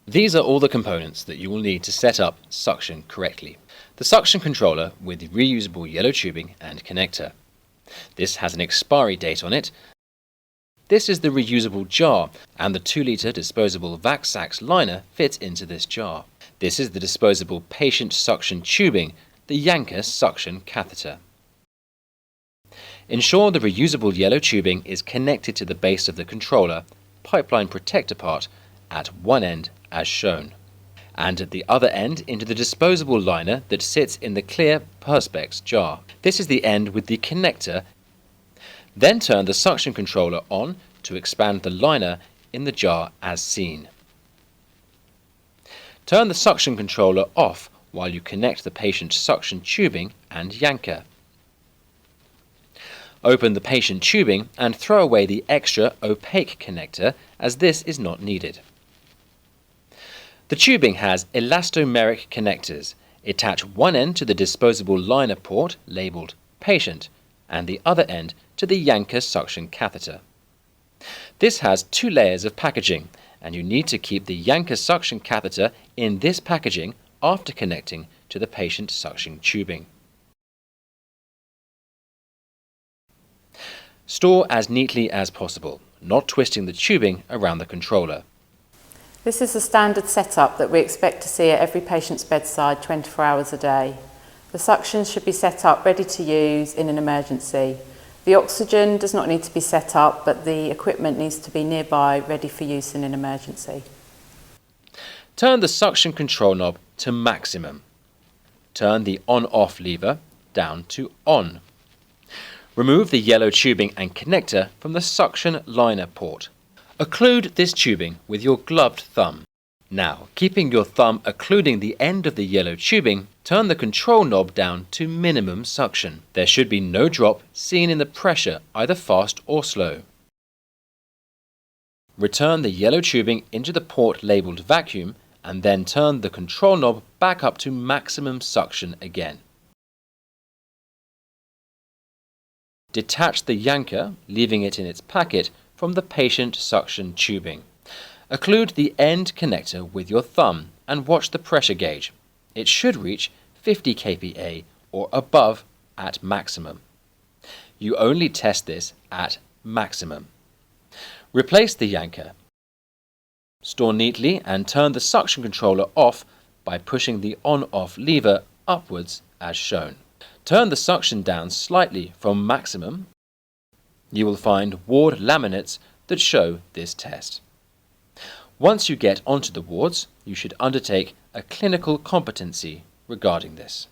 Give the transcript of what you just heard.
These are all the components that you will need to set up suction correctly. The suction controller with the reusable yellow tubing and connector. This has an expiry date on it. This is the reusable jar, and the 2-litre disposable Vac-Sax liner fits into this jar. This is the disposable patient suction tubing, the Yanker suction catheter. Ensure the reusable yellow tubing is connected to the base of the controller, pipeline protector part, at one end as shown, and at the other end into the disposable liner that sits in the clear Perspex jar. This is the end with the connector. Then turn the suction controller on to expand the liner in the jar as seen. Turn the suction controller off while you connect the patient suction tubing and Yanker. Open the patient tubing and throw away the extra opaque connector, as this is not needed. The tubing has elastomeric connectors. Attach one end to the disposable liner port labelled patient and the other end to the Yanker suction catheter. This has 2 layers of packaging, and you need to keep the Yanker suction catheter in this packaging after connecting to the patient suction tubing. Store as neatly as possible, not twisting the tubing around the controller. This is the standard setup that we expect to see at every patient's bedside 24 hours a day. The suction should be set up ready to use in an emergency. The oxygen does not need to be set up, but the equipment needs to be nearby ready for use in an emergency. Turn the suction control knob to maximum. Turn the on-off lever down to on. Remove the yellow tubing and connector from the suction liner port. Occlude this tubing with your gloved thumb. Now, keeping your thumb occluding the end of the yellow tubing, turn the control knob down to minimum suction. There should be no drop seen in the pressure, either fast or slow. Return the yellow tubing into the port labelled vacuum and then turn the control knob back up to maximum suction again. Detach the Yanker, leaving it in its packet, from the patient suction tubing. Occlude the end connector with your thumb and watch the pressure gauge. It should reach 50 kPa or above at maximum. You only test this at maximum. Replace the Yanker. Store neatly and turn the suction controller off by pushing the on-off lever upwards as shown. Turn the suction down slightly from maximum. You will find ward laminates that show this test. Once you get onto the wards, you should undertake a clinical competency regarding this.